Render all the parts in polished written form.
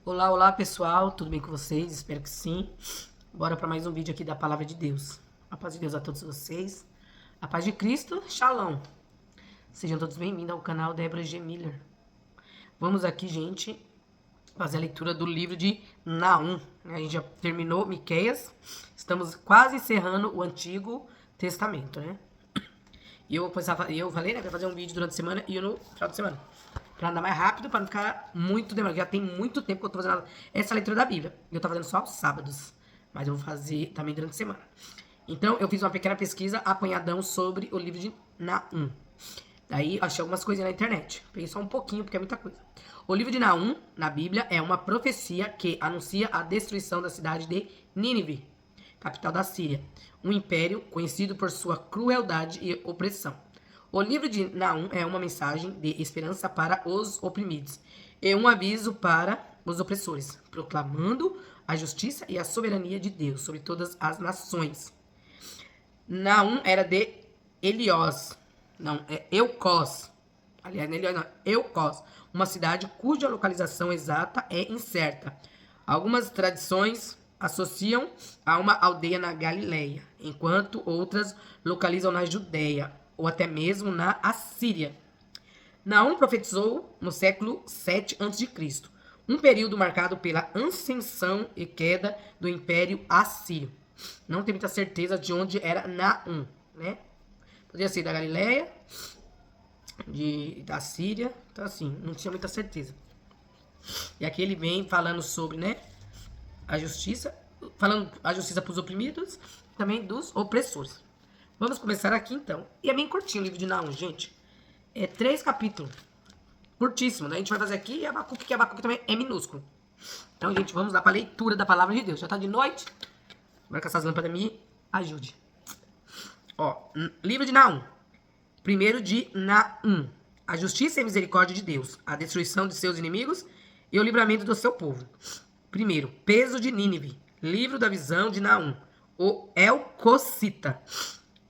Olá, olá pessoal, tudo bem com vocês? Espero que sim. Bora para mais um vídeo aqui da Palavra de Deus. A paz de Deus a todos vocês. A paz de Cristo, Shalom. Sejam todos bem-vindos ao canal Débora G. Miller. Vamos aqui, gente, fazer a leitura do livro de Naum. A gente já terminou Miqueias. Estamos quase encerrando o Antigo Testamento, né? E eu falei, né, pra fazer um vídeo durante a semana e no final de semana. Pra andar mais rápido, pra não ficar muito demorado. Já tem muito tempo que eu tô fazendo essa leitura da Bíblia. E eu tô fazendo só aos sábados. Mas eu vou fazer também durante a semana. Então, eu fiz uma pequena pesquisa apanhadão sobre o livro de Naum. Daí, achei algumas coisinhas na internet. Peguei só um pouquinho, porque é muita coisa. O livro de Naum, na Bíblia, é uma profecia que anuncia a destruição da cidade de Nínive, capital da Síria, um império conhecido por sua crueldade e opressão. O livro de Naum é uma mensagem de esperança para os oprimidos e um aviso para os opressores, proclamando a justiça e a soberania de Deus sobre todas as nações. Naum era de Eliós, não, é Eucós. Aliás, não é Eliós, não, Eucós, uma cidade cuja localização exata é incerta. Algumas tradições associam a uma aldeia na Galileia, enquanto outras localizam na Judéia ou até mesmo na Assíria. Naum profetizou no século 7 a.C., um período marcado pela ascensão e queda do Império Assírio. Não tem muita certeza de onde era Naum, né? Podia ser da Galileia, da Síria, então assim, não tinha muita certeza. E aqui ele vem falando sobre, né, a justiça, falando a justiça para os oprimidos, também dos opressores. Vamos começar aqui então. E é bem curtinho o livro de Naum, gente. É 3 capítulos. Curtíssimo, né? A gente vai fazer aqui e Abacuque, que Abacuque também é minúsculo. Então, gente, vamos lá para a leitura da palavra de Deus. Já tá de noite. Agora que essas lâmpadas me ajude. Ó, livro de Naum. Primeiro de Naum. A justiça e a misericórdia de Deus, a destruição de seus inimigos e o livramento do seu povo. Primeiro, peso de Nínive. Livro da visão de Naum. O Elcocita.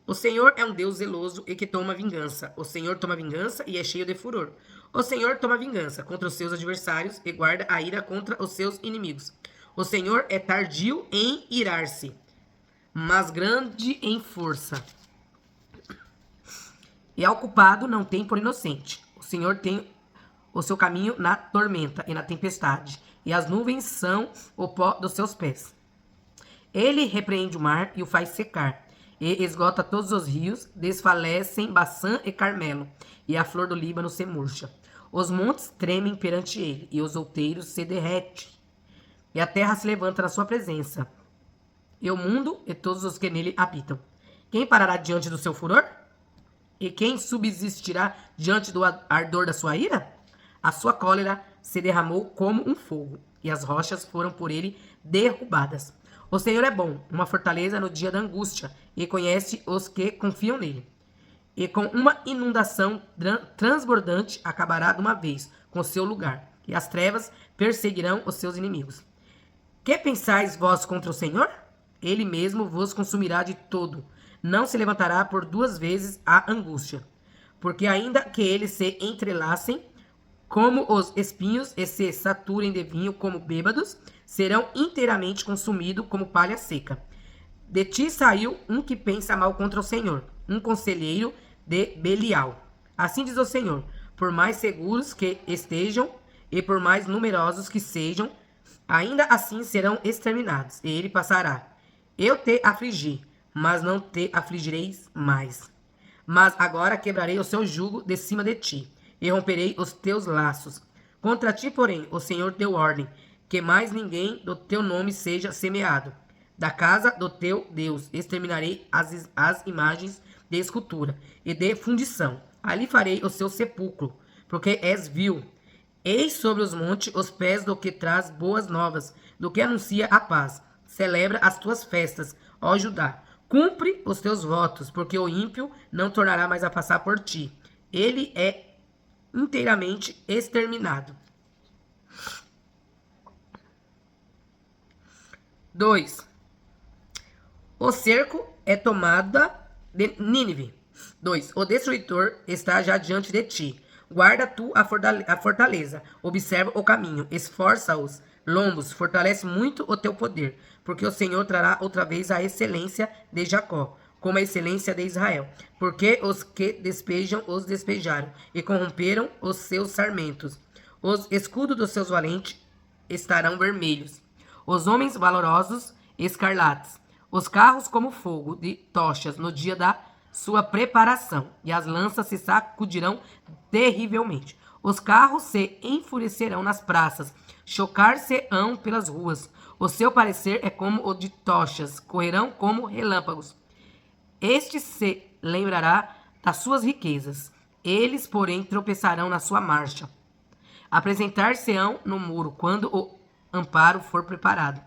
O Senhor é um Deus zeloso e que toma vingança. O Senhor toma vingança e é cheio de furor. O Senhor toma vingança contra os seus adversários e guarda a ira contra os seus inimigos. O Senhor é tardio em irar-se, mas grande em força. E ao culpado não tem por inocente. O Senhor tem o seu caminho na tormenta e na tempestade, e as nuvens são o pó dos seus pés. Ele repreende o mar e o faz secar, e esgota todos os rios, desfalecem Baçã e Carmelo, e a flor do Líbano se murcha. Os montes tremem perante ele, e os outeiros se derretem, e a terra se levanta na sua presença, e o mundo e todos os que nele habitam. Quem parará diante do seu furor? E quem subsistirá diante do ardor da sua ira? A sua cólera se derramou como um fogo, e as rochas foram por ele derrubadas. O Senhor é bom, uma fortaleza no dia da angústia, e conhece os que confiam nele. E com uma inundação transbordante acabará de uma vez com seu lugar, e as trevas perseguirão os seus inimigos. Que pensais vós contra o Senhor? Ele mesmo vos consumirá de todo. Não se levantará por 2 vezes a angústia. Porque ainda que eles se entrelacem como os espinhos e se saturem de vinho como bêbados, serão inteiramente consumidos como palha seca. De ti saiu um que pensa mal contra o Senhor, um conselheiro de Belial. Assim diz o Senhor, por mais seguros que estejam e por mais numerosos que sejam, ainda assim serão exterminados, e ele passará. Eu te afligi, mas não te afligireis mais. Mas agora quebrarei o seu jugo de cima de ti, e romperei os teus laços. Contra ti, porém, o Senhor deu ordem, que mais ninguém do teu nome seja semeado. Da casa do teu Deus exterminarei as imagens de escultura e de fundição. Ali farei o seu sepulcro, porque és vil. Eis sobre os montes os pés do que traz boas novas, do que anuncia a paz. Celebra as tuas festas, ó Judá. Cumpre os teus votos, porque o ímpio não tornará mais a passar por ti. Ele é inteiramente exterminado. 2. O cerco é tomada de Nínive. 2. O destruidor está já diante de ti. Guarda tu a fortaleza, observa o caminho, esforça-os lombos, fortalece muito o teu poder, porque o Senhor trará outra vez a excelência de Jacó, como a excelência de Israel. Porque os que despejam os despejaram, e corromperam os seus sarmentos. Os escudos dos seus valentes estarão vermelhos, os homens valorosos escarlates, os carros como fogo de tochas no dia da sua preparação, e as lanças se sacudirão terrivelmente. Os carros se enfurecerão nas praças, chocar-se-ão pelas ruas. O seu parecer é como o de tochas, correrão como relâmpagos. Este se lembrará das suas riquezas. Eles, porém, tropeçarão na sua marcha. Apresentar-se-ão no muro quando o amparo for preparado.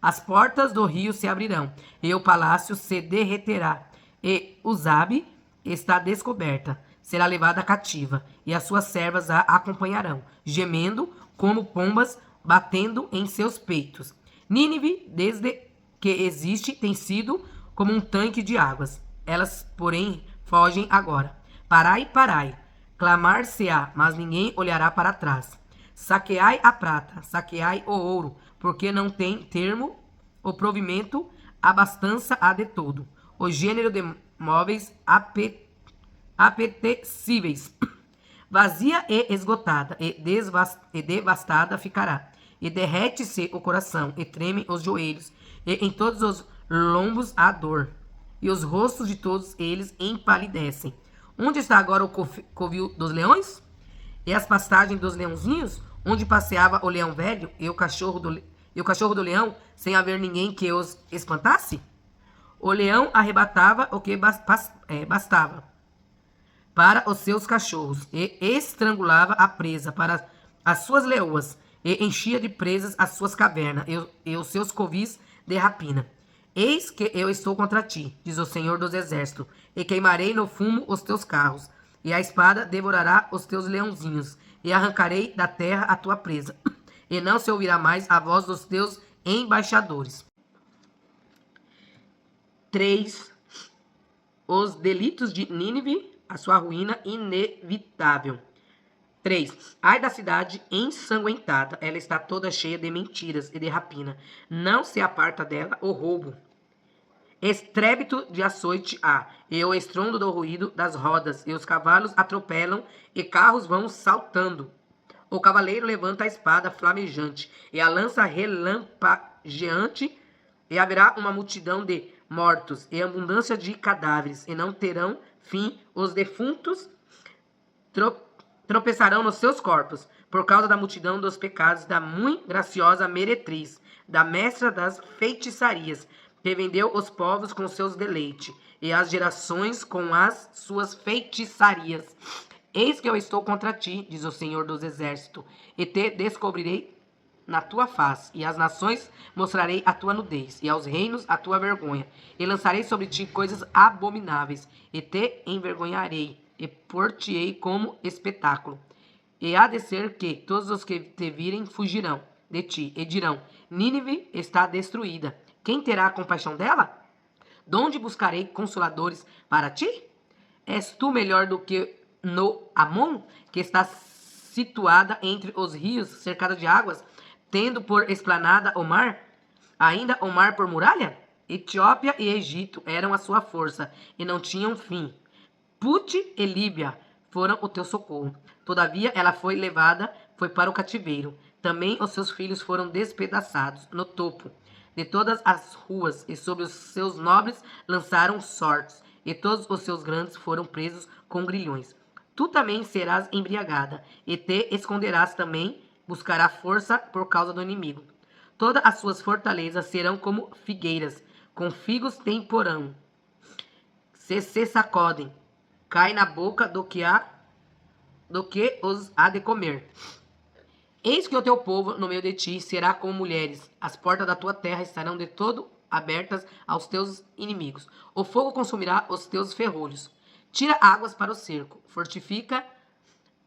As portas do rio se abrirão, e o palácio se derreterá, e Uzabe está descoberta, será levada cativa, e as suas servas a acompanharão, gemendo como pombas, batendo em seus peitos. Nínive, desde que existe, tem sido como um tanque de águas. Elas, porém, fogem agora. Parai, parai. Clamar-se-á, mas ninguém olhará para trás. Saqueai a prata, saqueai o ouro, porque não tem termo o provimento, abastança a de todo. O gênero de móveis apetecíveis. Vazia e esgotada, e devastada ficará. E derrete-se o coração, e treme os joelhos, e em todos os lombos a dor. E os rostos de todos eles empalidecem. Onde está agora o covil dos leões? E as pastagens dos leãozinhos? Onde passeava o leão velho e o cachorro do leão, sem haver ninguém que os espantasse? O leão arrebatava o que bastava para os seus cachorros, e estrangulava a presa para as suas leoas, e enchia de presas as suas cavernas, e os seus covis de rapina. Eis que eu estou contra ti, diz o Senhor dos Exércitos, e queimarei no fumo os teus carros, e a espada devorará os teus leãozinhos, e arrancarei da terra a tua presa, e não se ouvirá mais a voz dos teus embaixadores. 3. Os delitos de Nínive, a sua ruína inevitável. 3. Ai da cidade ensanguentada, ela está toda cheia de mentiras e de rapina. Não se aparta dela o roubo. Estrébito de açoite há, e o estrondo do ruído das rodas, e os cavalos atropelam, e carros vão saltando. O cavaleiro levanta a espada flamejante, e a lança relampagueante, e haverá uma multidão de mortos, e abundância de cadáveres, e não terão fim os defuntos, tropeçarão nos seus corpos, por causa da multidão dos pecados da muito graciosa meretriz, da mestra das feitiçarias, que vendeu os povos com seus deleites, e as gerações com as suas feitiçarias. Eis que eu estou contra ti, diz o Senhor dos Exércitos, e te descobrirei na tua face, e às nações mostrarei a tua nudez, e aos reinos a tua vergonha, e lançarei sobre ti coisas abomináveis, e te envergonharei, e por-te-ei como espetáculo. E há de ser que todos os que te virem fugirão de ti, e dirão, Nínive está destruída. Quem terá compaixão dela? Donde buscarei consoladores para ti? És tu melhor do que no Amon, que está situada entre os rios, cercada de águas, tendo por esplanada o mar, ainda o mar por muralha? Etiópia e Egito eram a sua força, e não tinham fim. Put e Líbia foram o teu socorro. Todavia ela foi levada, foi para o cativeiro. Também os seus filhos foram despedaçados no topo de todas as ruas, e sobre os seus nobres lançaram sortes, e todos os seus grandes foram presos com grilhões. Tu também serás embriagada, e te esconderás também, buscará força por causa do inimigo. Todas as suas fortalezas serão como figueiras, com figos temporão. Se sacodem, cai na boca do que os há de comer. Eis que o teu povo no meio de ti será como mulheres. As portas da tua terra estarão de todo abertas aos teus inimigos. O fogo consumirá os teus ferrolhos. Tira águas para o cerco. Fortifica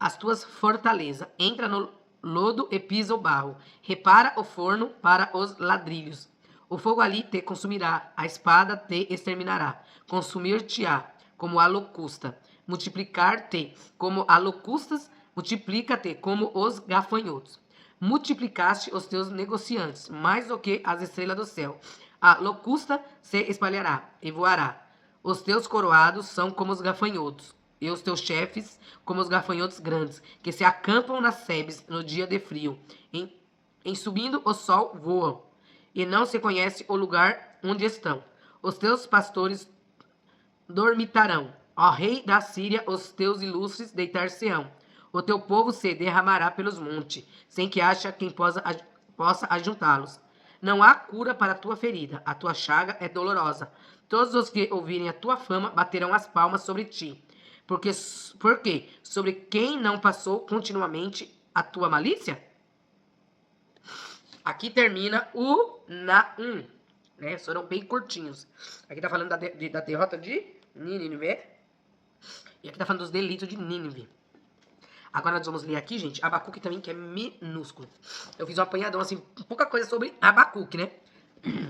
as tuas fortalezas. Entra no lodo e pisa o barro. Repara o forno para os ladrilhos. O fogo ali te consumirá. A espada te exterminará. Consumir-te-á como a locusta. Multiplicar-te como a locustas. Multiplica-te como os gafanhotos. multiplicaste os teus negociantes, mais do que as estrelas do céu. A locusta se espalhará e voará. Os teus coroados são como os gafanhotos, e os teus chefes como os gafanhotos grandes, que se acampam nas sebes no dia de frio. Em subindo o sol voam, e não se conhece o lugar onde estão. Os teus pastores dormitarão. Ó rei da Síria, os teus ilustres deitar-se-ão. O teu povo se derramará pelos montes, sem que ache quem possa ajuntá-los. Não há cura para a tua ferida, a tua chaga é dolorosa. Todos os que ouvirem a tua fama baterão as palmas sobre ti. Porque sobre quem não passou continuamente a tua malícia? Aqui termina o Naum, né? Foram bem curtinhos. Aqui tá falando da derrota de Nínive. E aqui tá falando dos delitos de Nínive. Agora nós vamos ler aqui, gente, Abacuque também, que é minúsculo. Eu fiz um apanhadão, assim, pouca coisa sobre Abacuque, né?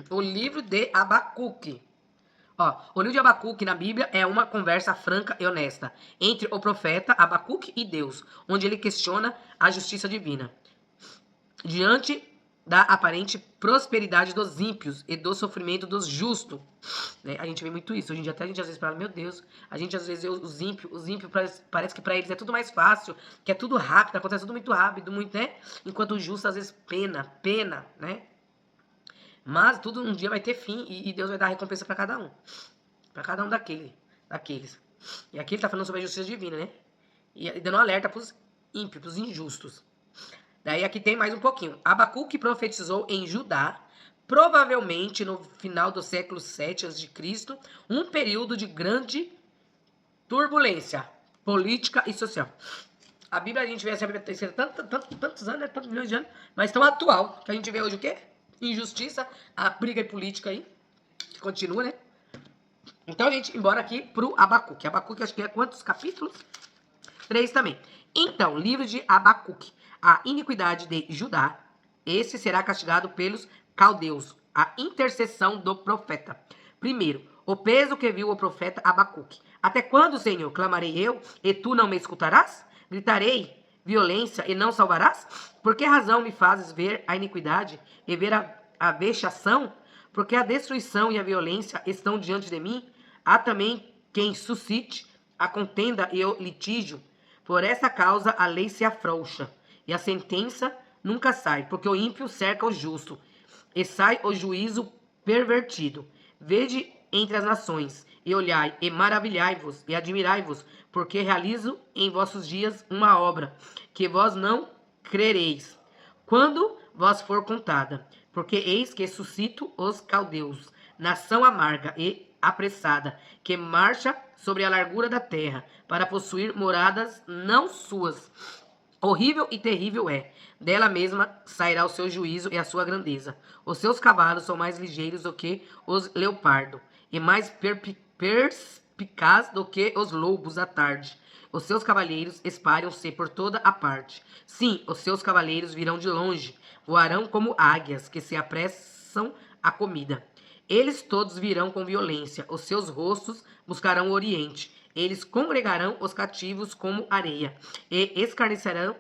O livro de Abacuque. Ó, o livro de Abacuque na Bíblia é uma conversa franca e honesta entre o profeta Abacuque e Deus, onde ele questiona a justiça divina. Diante da aparente prosperidade dos ímpios e do sofrimento dos justos. Né? A gente vê muito isso. Hoje em dia até a gente às vezes fala, meu Deus, a gente às vezes vê os ímpios parece que para eles é tudo mais fácil, que é tudo rápido, acontece tudo muito rápido, muito, né? Enquanto o justo às vezes pena, né? Mas tudo um dia vai ter fim e Deus vai dar recompensa para cada um. Para cada um daqueles. E aqui ele tá falando sobre a justiça divina, né? E dando um alerta pros ímpios, pros injustos. Daí aqui tem mais um pouquinho. Abacuque profetizou em Judá, provavelmente no final do século 7 a.C., um período de grande turbulência política e social. A Bíblia, a gente vê essa Bíblia tem tantos anos, tantos milhões de anos, mas tão atual, que a gente vê hoje o quê? Injustiça, a briga política aí, que continua, né? Então, a gente, embora aqui pro Abacuque. Abacuque, acho que é quantos capítulos? 3 também. Então, livro de Abacuque. A iniquidade de Judá, esse será castigado pelos caldeus. A intercessão do profeta. Primeiro, o peso que viu o profeta Abacuque. Até quando, Senhor, clamarei eu, e tu não me escutarás? Gritarei violência e não salvarás? Por que razão me fazes ver a iniquidade e ver a vexação? Porque a destruição e a violência estão diante de mim. Há também quem suscite a contenda e o litígio. Por essa causa a lei se afrouxa, e a sentença nunca sai, porque o ímpio cerca o justo, e sai o juízo pervertido. Vede entre as nações, e olhai, e maravilhai-vos, e admirai-vos, porque realizo em vossos dias uma obra, que vós não crereis, quando vós for contada. Porque eis que suscito os caldeus, nação amarga e apressada, que marcha sobre a largura da terra, para possuir moradas não suas. Horrível e terrível é. Dela mesma sairá o seu juízo e a sua grandeza. Os seus cavalos são mais ligeiros do que os leopardos, e mais perspicaz do que os lobos à tarde. Os seus cavaleiros espalham-se por toda a parte. Sim, os seus cavaleiros virão de longe, voarão como águias que se apressam à comida. Eles todos virão com violência, os seus rostos buscarão o oriente. Eles congregarão os cativos como areia, e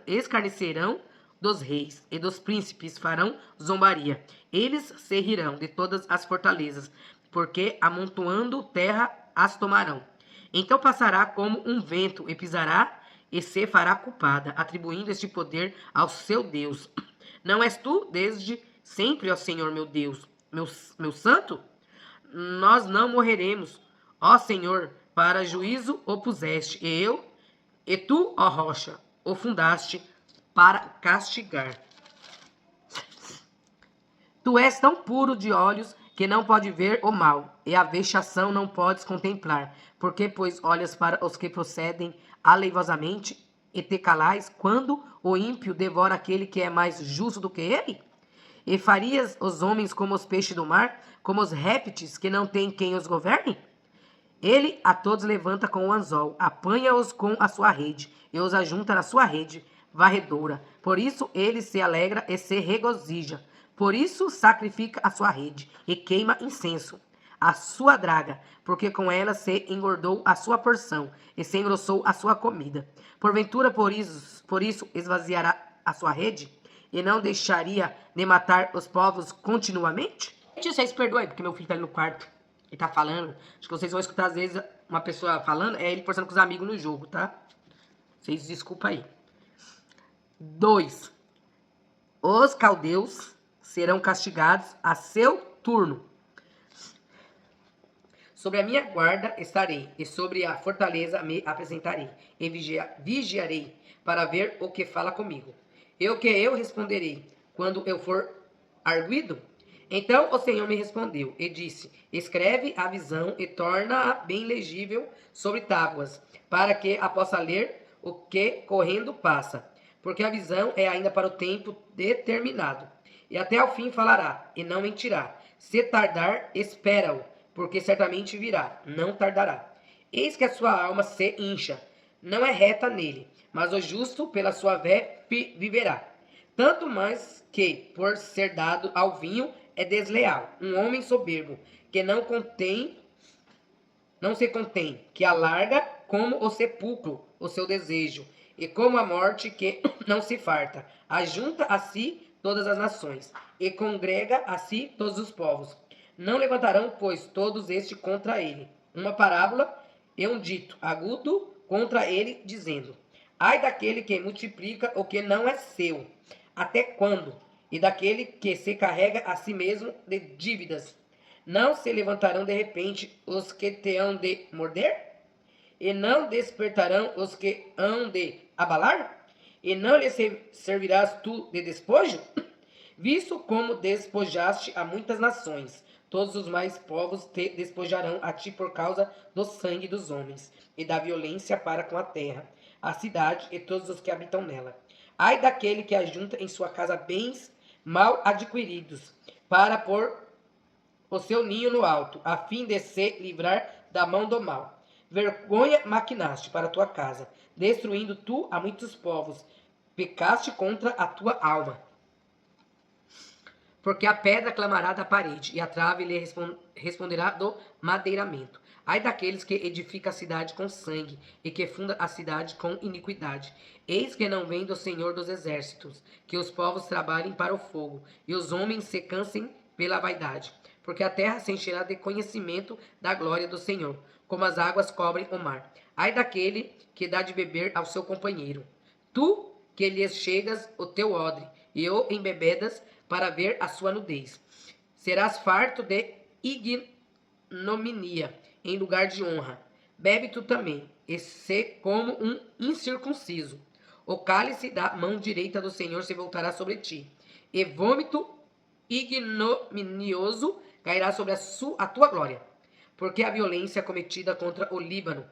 escarnecerão dos reis e dos príncipes, farão zombaria. Eles se rirão de todas as fortalezas, porque amontoando terra as tomarão. Então passará como um vento e pisará e se fará culpada, atribuindo este poder ao seu Deus. Não és tu desde sempre, ó Senhor meu Deus, meu santo? Nós não morreremos, ó Senhor. Para juízo o puseste, e tu, ó rocha, o fundaste para castigar. Tu és tão puro de olhos que não pode ver o mal, e a vexação não podes contemplar, porque pois olhas para os que procedem aleivosamente, e te calais quando o ímpio devora aquele que é mais justo do que ele? E farias os homens como os peixes do mar, como os répteis que não têm quem os governe? Ele a todos levanta com o anzol, apanha-os com a sua rede, e os ajunta na sua rede varredora. Por isso ele se alegra e se regozija. Por isso sacrifica a sua rede, e queima incenso. A sua draga, porque com ela se engordou a sua porção, e se engrossou a sua comida. Porventura por isso esvaziará a sua rede, e não deixaria de matar os povos continuamente? Vocês perdoem, porque meu filho tá ali no quarto. Ele tá falando. Acho que vocês vão escutar às vezes uma pessoa falando, é ele conversando com os amigos no jogo, tá? Vocês desculpa aí. 2. Os caldeus serão castigados a seu turno. Sobre a minha guarda estarei, e sobre a fortaleza me apresentarei, e vigiarei para ver o que fala comigo. Eu responderei, quando eu for arguido? Então o Senhor me respondeu e disse: escreve a visão e torna-a bem legível sobre tábuas, para que a possa ler o que correndo passa. Porque a visão é ainda para o tempo determinado. E até ao fim falará, e não mentirá. Se tardar, espera-o, porque certamente virá, não tardará. Eis que a sua alma se incha, não é reta nele, mas o justo pela sua fé viverá. Tanto mais que, por ser dado ao vinho, é desleal, um homem soberbo, que não se contém, que alarga como o sepulcro o seu desejo, e como a morte que não se farta, ajunta a si todas as nações, e congrega a si todos os povos. Não levantarão, pois, todos estes contra ele uma parábola e um dito agudo contra ele, dizendo: ai daquele que multiplica o que não é seu, até quando? E daquele que se carrega a si mesmo de dívidas. Não se levantarão de repente os que te hão de morder? E não despertarão os que hão de abalar? E não lhes servirás tu de despojo? Visto como despojaste a muitas nações, todos os mais povos te despojarão a ti por causa do sangue dos homens, e da violência para com a terra, a cidade e todos os que habitam nela. Ai daquele que ajunta em sua casa bens mal adquiridos, para pôr o seu ninho no alto, a fim de se livrar da mão do mal. Vergonha maquinaste para a tua casa, destruindo tu a muitos povos. Pecaste contra a tua alma. Porque a pedra clamará da parede, e a trave lhe responderá do madeiramento. Ai daqueles que edificam a cidade com sangue, e que funda a cidade com iniquidade. Eis que não vem do Senhor dos exércitos, que os povos trabalhem para o fogo, e os homens se cansem pela vaidade. Porque a terra se encherá de conhecimento da glória do Senhor, como as águas cobrem o mar. Ai daquele que dá de beber ao seu companheiro. Tu que lhes chegas o teu odre, e o embebedas para ver a sua nudez. Serás farto de ignominia em lugar de honra. Bebe tu também, e se como um incircunciso. O cálice da mão direita do Senhor se voltará sobre ti, e vômito ignominioso cairá sobre a tua glória. Porque a violência cometida contra o Líbano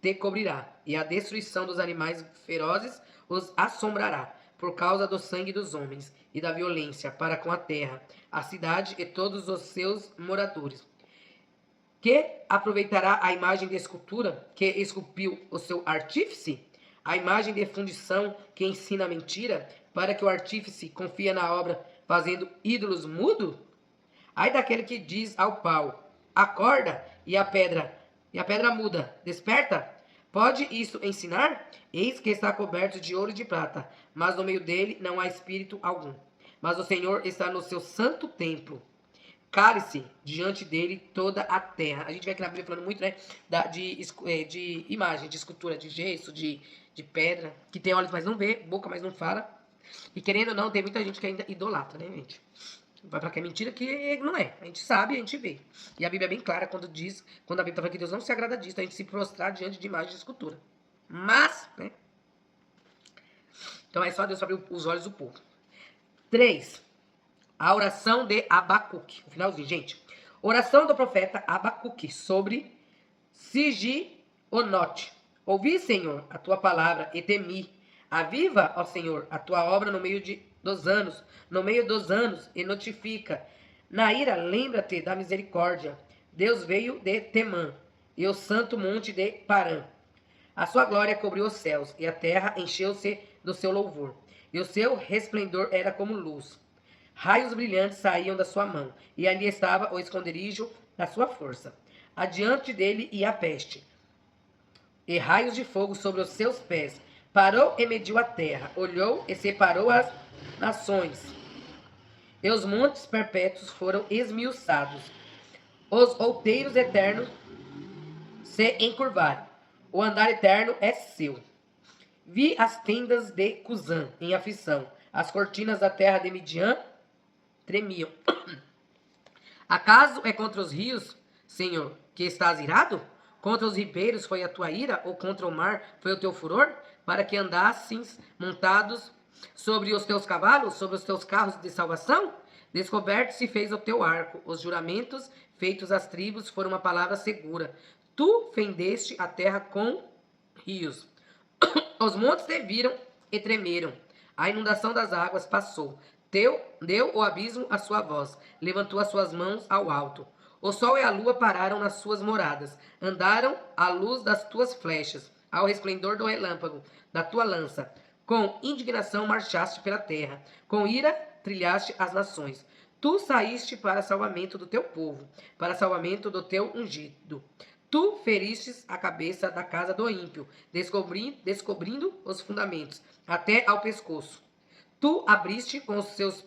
te cobrirá, e a destruição dos animais ferozes os assombrará, por causa do sangue dos homens e da violência para com a terra, a cidade e todos os seus moradores. Que aproveitará a imagem de escultura que esculpiu o seu artífice? A imagem de fundição que ensina a mentira, para que o artífice confie na obra fazendo ídolos mudos? Ai daquele que diz ao pau: acorda, e a pedra muda: desperta. Pode isso ensinar? Eis que está coberto de ouro e de prata, mas no meio dele não há espírito algum. Mas o Senhor está no seu santo templo. Cale-se diante dele toda a terra. A gente vê aqui na Bíblia falando muito, né, de imagem, de escultura, de gesso, de pedra, que tem olhos, mas não vê, boca, mas não fala. E querendo ou não, tem muita gente que ainda idolatra, né, gente? Vai falar que é mentira, que não é. A gente sabe, a gente vê. E a Bíblia é bem clara quando a Bíblia fala que Deus não se agrada disso, a gente se prostrar diante de imagem de escultura. Mas, né? Então é só Deus abrir os olhos do povo. 3. A oração de Abacuque. No finalzinho, gente. Oração do profeta Abacuque sobre Sigionote. Ouvi, Senhor, a tua palavra e temi. Aviva, ó Senhor, a tua obra no meio dos anos, e notifica. Na ira, lembra-te da misericórdia. Deus veio de Temã, e o santo monte de Parã. A sua glória cobriu os céus, e a terra encheu-se do seu louvor. E o seu resplendor era como luz. Raios brilhantes saíam da sua mão, e ali estava o esconderijo da sua força. Adiante dele ia a peste, e raios de fogo sobre os seus pés. Parou e mediu a terra, olhou e separou as nações, e os montes perpétuos foram esmiuçados. Os outeiros eternos se encurvaram. O andar eterno é seu. Vi as tendas de Cusã em aflição. As cortinas da terra de Midian tremiam. Acaso é contra os rios, Senhor, que estás irado? Contra os ribeiros foi a tua ira, ou contra o mar foi o teu furor? Para que andasses montados sobre os teus cavalos, sobre os teus carros de salvação? Descoberto se fez o teu arco, os juramentos feitos às tribos foram uma palavra segura. Tu fendeste a terra com rios. Os montes te viram e tremeram. A inundação das águas passou. Deu o abismo a sua voz. Levantou as suas mãos ao alto. O sol e a lua pararam nas suas moradas. Andaram à luz das tuas flechas, ao resplendor do relâmpago da tua lança. Com indignação marchaste pela terra. Com ira trilhaste as nações. Tu saíste para salvamento do teu povo, para salvamento do teu ungido. Tu feristes a cabeça da casa do ímpio, descobrindo os fundamentos, até ao pescoço. Tu abriste com os seus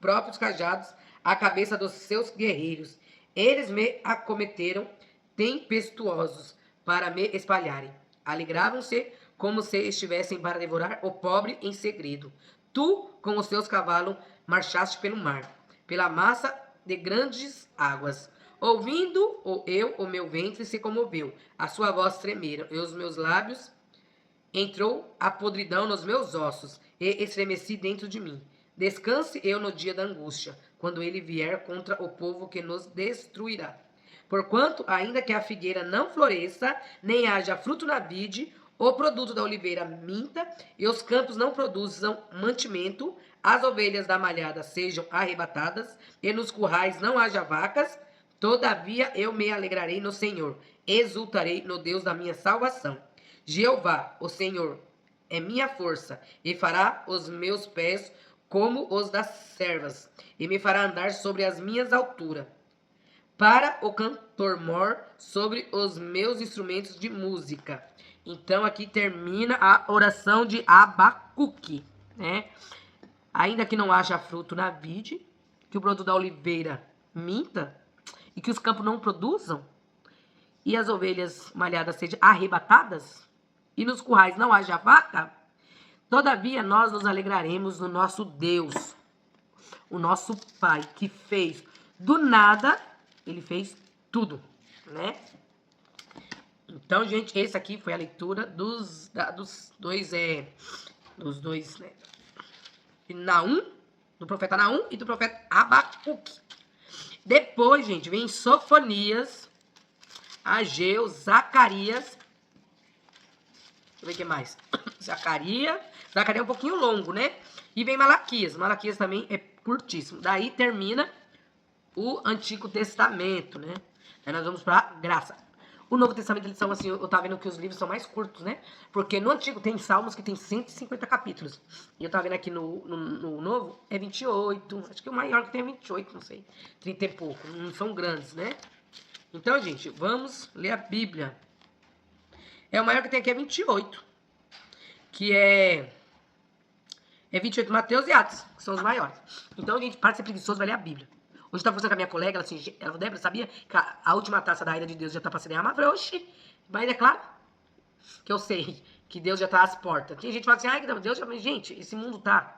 próprios cajados a cabeça dos seus guerreiros. Eles me acometeram tempestuosos para me espalharem. Alegravam-se como se estivessem para devorar o pobre em segredo. Tu, com os teus cavalos, marchaste pelo mar, pela massa de grandes águas. Ouvindo o meu ventre se comoveu, a sua voz tremeram, e os meus lábios entrou a podridão nos meus ossos, e estremeci dentro de mim. Descanse eu no dia da angústia, quando ele vier contra o povo que nos destruirá. Porquanto, ainda que a figueira não floresça, nem haja fruto na vide, o produto da oliveira minta, e os campos não produzam mantimento, as ovelhas da malhada sejam arrebatadas, e nos currais não haja vacas, todavia eu me alegrarei no Senhor, exultarei no Deus da minha salvação. Jeová, o Senhor, é minha força, e fará os meus pés como os das servas, e me fará andar sobre as minhas alturas. Para o cantor mor sobre os meus instrumentos de música. Então aqui termina a oração de Abacuque, né? Ainda que não haja fruto na vide, que o produto da oliveira minta, e que os campos não produzam, e as ovelhas malhadas sejam arrebatadas, e nos currais não haja vaca, todavia nós nos alegraremos no nosso Deus, o nosso Pai, que fez do nada, ele fez tudo, né? Então, gente, esse aqui foi a leitura dos dois, né? Naum, do profeta Naum e do profeta Abacuque. Depois, gente, vem Sofonias, Ageu, Zacarias. Deixa eu ver o que mais. Zacarias é um pouquinho longo, né? E vem Malaquias. Malaquias também é curtíssimo. Daí termina o Antigo Testamento, né? Aí nós vamos para Graça. O Novo Testamento, eles são assim, eu tava vendo que os livros são mais curtos, né? Porque no Antigo tem Salmos que tem 150 capítulos. E eu tava vendo aqui no Novo, é 28. Acho que o maior que tem é 28, não sei. 30 e pouco. Não são grandes, né? Então, gente, vamos ler a Bíblia. O maior que tem aqui é 28. Que é 28 Mateus e Atos, que são os maiores. Então, gente, para de ser preguiçoso, vai ler a Bíblia. Hoje eu tava conversando com a minha colega, ela Débora, sabia que a última taça da ira de Deus já tá pra ser derramada? Eu falei, oxi, mas é claro que eu sei que Deus já tá às portas. Tem gente que fala assim, ai, Deus já... Gente, esse mundo tá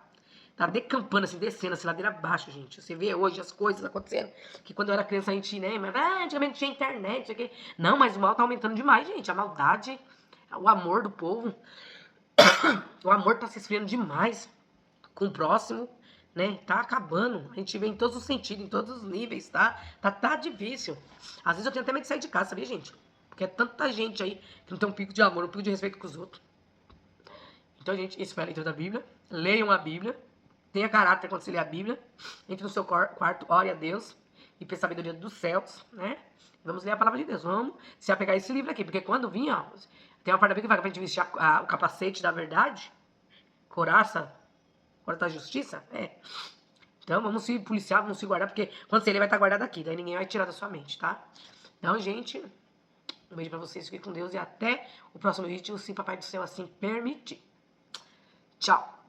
decampando, assim, descendo, assim, ladeira abaixo, gente. Você vê hoje as coisas acontecendo, que quando eu era criança a gente, né, mas antigamente tinha internet, isso aqui. Não, mas o mal tá aumentando demais, gente. A maldade, o amor do povo, o amor tá se esfriando demais com o próximo, né? Tá acabando. A gente vê em todos os sentidos, em todos os níveis, tá? Tá difícil. Às vezes eu tenho até medo de sair de casa, sabia, gente? Porque é tanta gente aí que não tem um pico de amor, um pico de respeito com os outros. Então, gente, esse foi a leitura da Bíblia. Leiam a Bíblia. Tenha caráter quando você lê a Bíblia. Entre no seu quarto, ore a Deus e peça a sabedoria dos céus, né? Vamos ler a palavra de Deus. Vamos se apegar a esse livro aqui. Porque quando vir, ó, tem uma parte da Bíblia que vai pra gente vestir o capacete da verdade, coraça, agora da justiça, Então vamos se policiar, vamos se guardar, porque quando você ler vai estar guardado aqui, daí ninguém vai tirar da sua mente, tá? Então, gente, um beijo pra vocês, fiquem com Deus e até o próximo vídeo, se Papai do Céu assim permitir. Tchau!